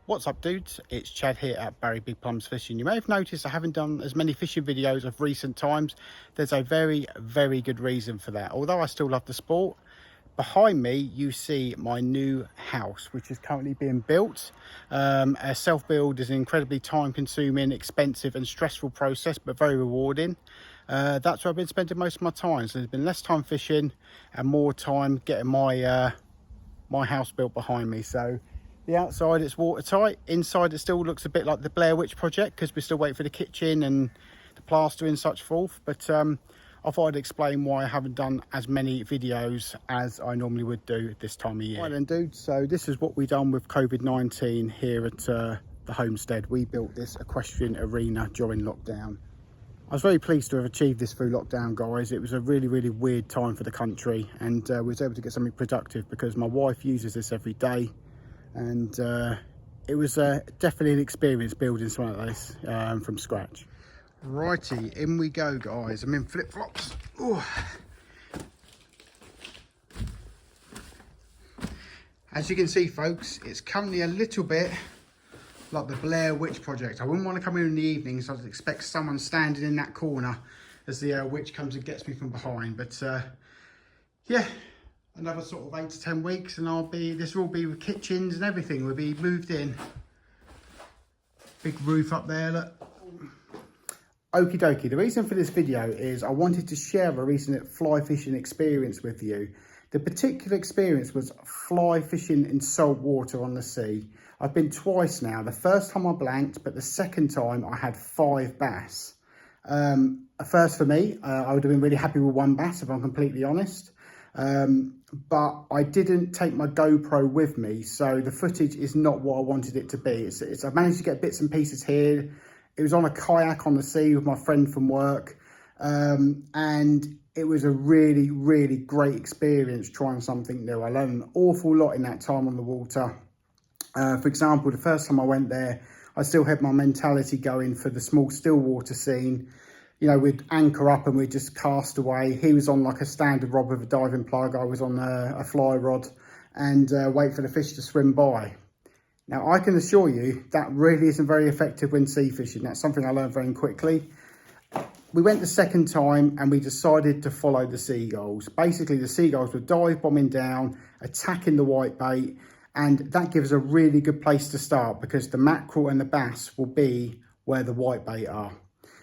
What's up, dudes? It's Chad here at Barry Big Plums Fishing. You may have noticed I haven't done as many fishing videos of recent times. There's a very good reason for that. Although I still love the sport, behind me you see my new house, which is currently being built. A self-build is an incredibly time-consuming, expensive and stressful process, but very rewarding. That's where I've been spending most of my time. So there's been less time fishing and more time getting my my house built behind me. So the outside it's watertight, inside it still looks a bit like the Blair Witch Project because we're still waiting for the kitchen and the plaster and such forth. But I thought I'd explain why I haven't done as many videos as I normally would do this time of year. Right then, dudes, so this is what we done with COVID-19 here at the Homestead. We built this equestrian arena during lockdown. I was very pleased to have achieved this through lockdown, guys. It was a really weird time for the country, and we was able to get something productive because my wife uses this every day. And it was definitely an experience building something like this from scratch. Righty, in we go, guys. I'm in flip-flops. As you can see, folks, it's currently a little bit like the Blair Witch Project. I wouldn't want to come in the evenings, so I'd expect someone standing in that corner as the witch comes and gets me from behind. But yeah, another sort of 8 to 10 weeks and this will all be with kitchens and everything will be moved in. Big roof up there, look. Okie dokie, the reason for this video is I wanted to share a recent fly fishing experience with you. The particular experience was fly fishing in salt water on the sea. I've been twice now. The first time I blanked, but the second time I had 5 bass. First for me, I would have been really happy with 1 bass if I'm completely honest. But I didn't take my GoPro with me, so the footage is not what I wanted it to be. I managed to get bits and pieces here. It was on a kayak on the sea with my friend from work, and it was a really great experience trying something new. I learned an awful lot in that time on the water. For example, the first time I went there, I still had my mentality going for the small still water scene. You know, we'd anchor up and we'd just cast away. He was on like a standard rod with a diving plug. I was on a fly rod and wait for the fish to swim by. Now, I can assure you that really isn't very effective when sea fishing. That's something I learned very quickly. We went the second time and we decided to follow the seagulls. Basically, the seagulls were dive bombing down, attacking the whitebait, and that gives a really good place to start because the mackerel and the bass will be where the whitebait are.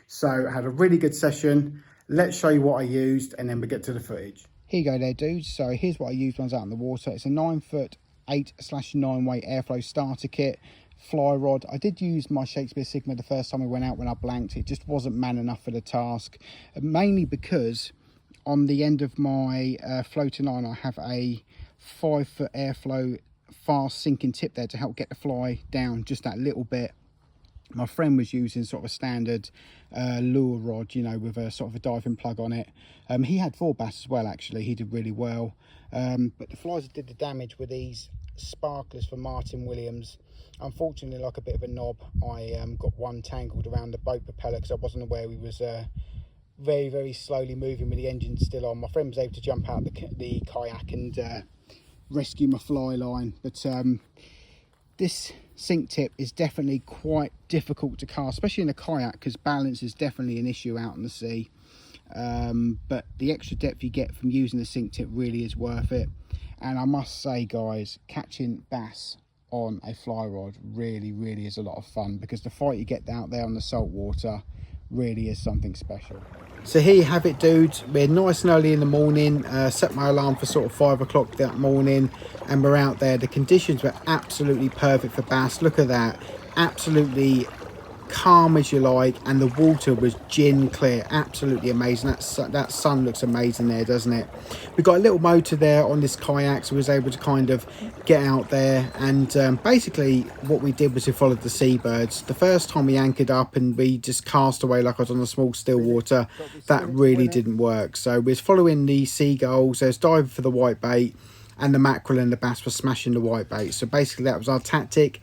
So I had a really good session. Let's show you what I used and then we get to the footage. Here you go there, dudes. So here's what I used when I was out in the water. It's a 9-foot 8/9 weight airflow starter kit, fly rod. I did use my Shakespeare Sigma the first time we went out when I blanked. It just wasn't man enough for the task, mainly because on the end of my floating line I have a 5-foot airflow fast sinking tip there to help get the fly down just that little bit. My friend was using sort of a standard lure rod, you know, with a sort of a diving plug on it. He had 4 bass as well, actually. He did really well. But the flies that did the damage were these sparklers from Martin Williams. Unfortunately, like a bit of a knob, I got one tangled around the boat propeller because I wasn't aware we was very slowly moving with the engine still on. My friend was able to jump out the kayak and rescue my fly line. But this sink tip is definitely quite difficult to cast, especially in a kayak, because balance is definitely an issue out in the sea. But the extra depth you get from using the sink tip really is worth it. And I must say, guys, catching bass on a fly rod really is a lot of fun, because the fight you get out there on the salt water really is something special. So here you have it, dudes. We're nice and early in the morning. Set my alarm for sort of 5 o'clock that morning, and we're out there. The conditions were absolutely perfect for bass. Look at that, absolutely calm as you like, and the water was gin clear. Absolutely amazing. That sun looks amazing there, doesn't it? We've got a little motor there on this kayak, so we was able to kind of get out there, and basically what we did was we followed the seabirds. The first time we anchored up and we just cast away like I was on a small still water, that really didn't work. So we was following the seagulls. There's diving for the whitebait, and the mackerel and the bass were smashing the whitebait. So basically that was our tactic.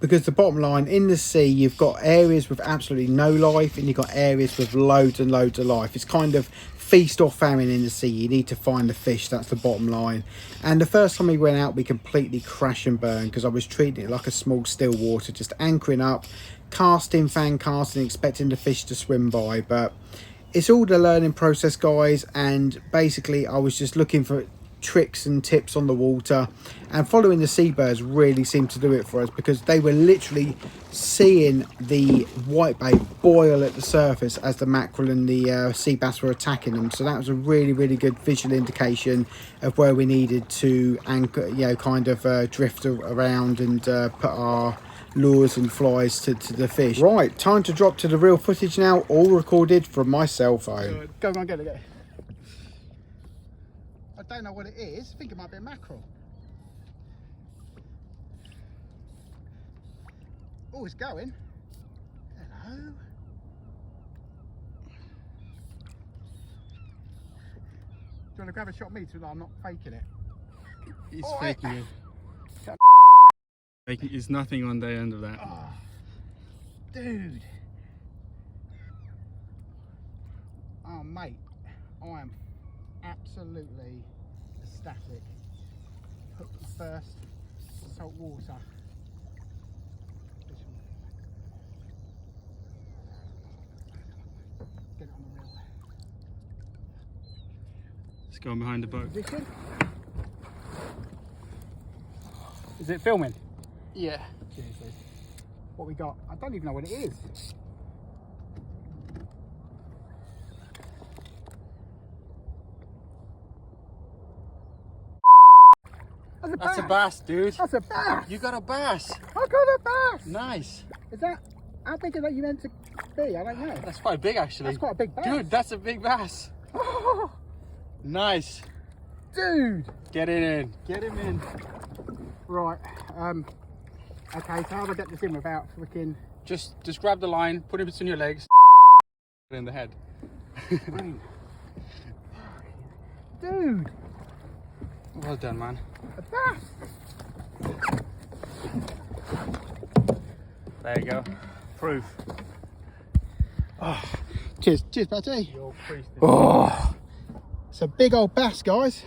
Because the bottom line, in the sea, you've got areas with absolutely no life and you've got areas with loads and loads of life. It's kind of feast or famine in the sea. You need to find the fish. That's the bottom line. And the first time we went out, we completely crashed and burned because I was treating it like a small still water, just anchoring up, casting, fan casting, expecting the fish to swim by. But it's all the learning process, guys. And basically I was just looking for tricks and tips on the water, and following the seabirds really seemed to do it for us, because they were literally seeing the whitebait boil at the surface as the mackerel and the sea bass were attacking them. So that was a really good visual indication of where we needed to anchor, you know, kind of drift around and put our lures and flies to the fish. Right, time to drop to the real footage now, all recorded from my cell phone. Go on, get it. I don't know what it is. I think it might be a mackerel. Oh, it's going. Hello. Do you want to grab a shot of me so that I'm not faking it? He's faking it. There's nothing on the end of that. Oh, dude. Oh, mate. I am absolutely ecstatic. Hooked the first saltwater. Get it on the reel. Let's go behind the boat. Position. Is it filming? Yeah. Seriously. What we got? I don't even know what it is. That's a bass, dude. That's a bass. You got a bass. I got a bass. Nice. Is that, how big is that you meant to be? I don't know. That's quite big, actually. That's quite a big bass. Dude, that's a big bass. Oh, Nice. dude. Get it in. Get him in. Right. Okay, so how do I get this in without freaking... Just grab the line, put it between your legs, in the head. Dude. Well done, man. A bass. There you go. Proof. Oh, cheers, Patty. Oh, it's a big old bass, guys.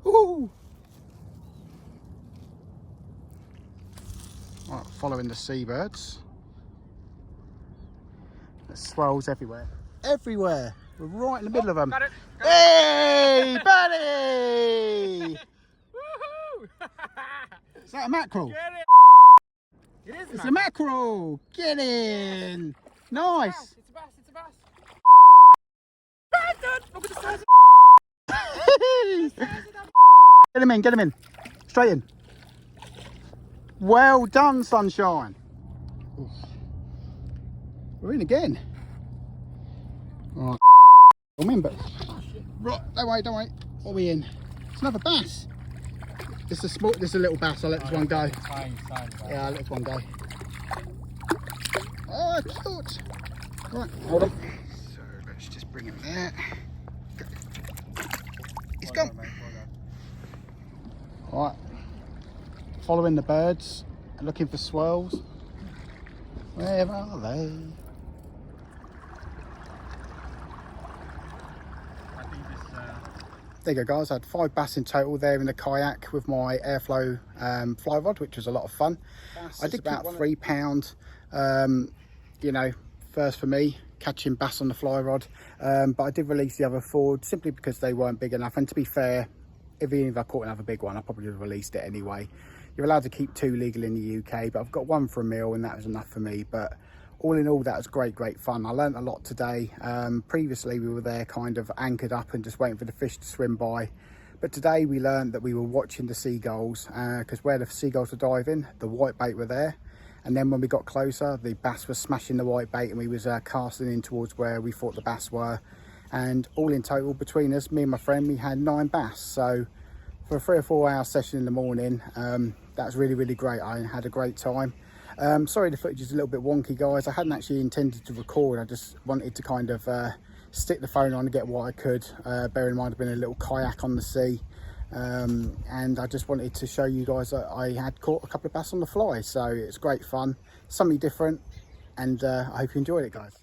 Ooh. Right, following the seabirds. There's swells everywhere. Everywhere. We're right in the middle of them. Got it. Hey, buddy! Woohoo! Is that a mackerel? Get it! It is. It's a mackerel. Get in. Nice. It's a bass. It's a bass. Bass, dude! Look at the size of Get him in. Straight in. Well done, sunshine. Oof. We're in again. Right. Remember. Right, don't wait. What are we in? It's another bass. This is a little bass. I'll let this one go. Yeah, I'll let this one go. Oh, cute. Right, hold on. So let's just bring him there. He's gone. Right. Following the birds, looking for swirls. Where are they? There you go, guys. I had 5 bass in total there in the kayak with my airflow fly rod, which was a lot of fun. I did about £3, you know, first for me catching bass on the fly rod, but I did release the other 4 simply because they weren't big enough. And to be fair, even if I caught another big one, I probably would have released it anyway. You're allowed to keep 2 legal in the UK, but I've got 1 for a meal and that was enough for me. But all in all, that was great fun. I learned a lot today. Previously we were there kind of anchored up and just waiting for the fish to swim by, but today we learned that we were watching the seagulls, because where the seagulls were diving, the whitebait were there, and then when we got closer, the bass was smashing the whitebait and we was casting in towards where we thought the bass were. And all in total, between us, me and my friend, we had 9 bass. So for a 3 or 4 hour session in the morning, that was really great. I had a great time. Sorry the footage is a little bit wonky, guys. I hadn't actually intended to record. I just wanted to kind of stick the phone on and get what I could. Bear in mind I've been in a little kayak on the sea, and I just wanted to show you guys that I had caught a couple of bass on the fly. So it's great fun, something different, and I hope you enjoyed it, guys.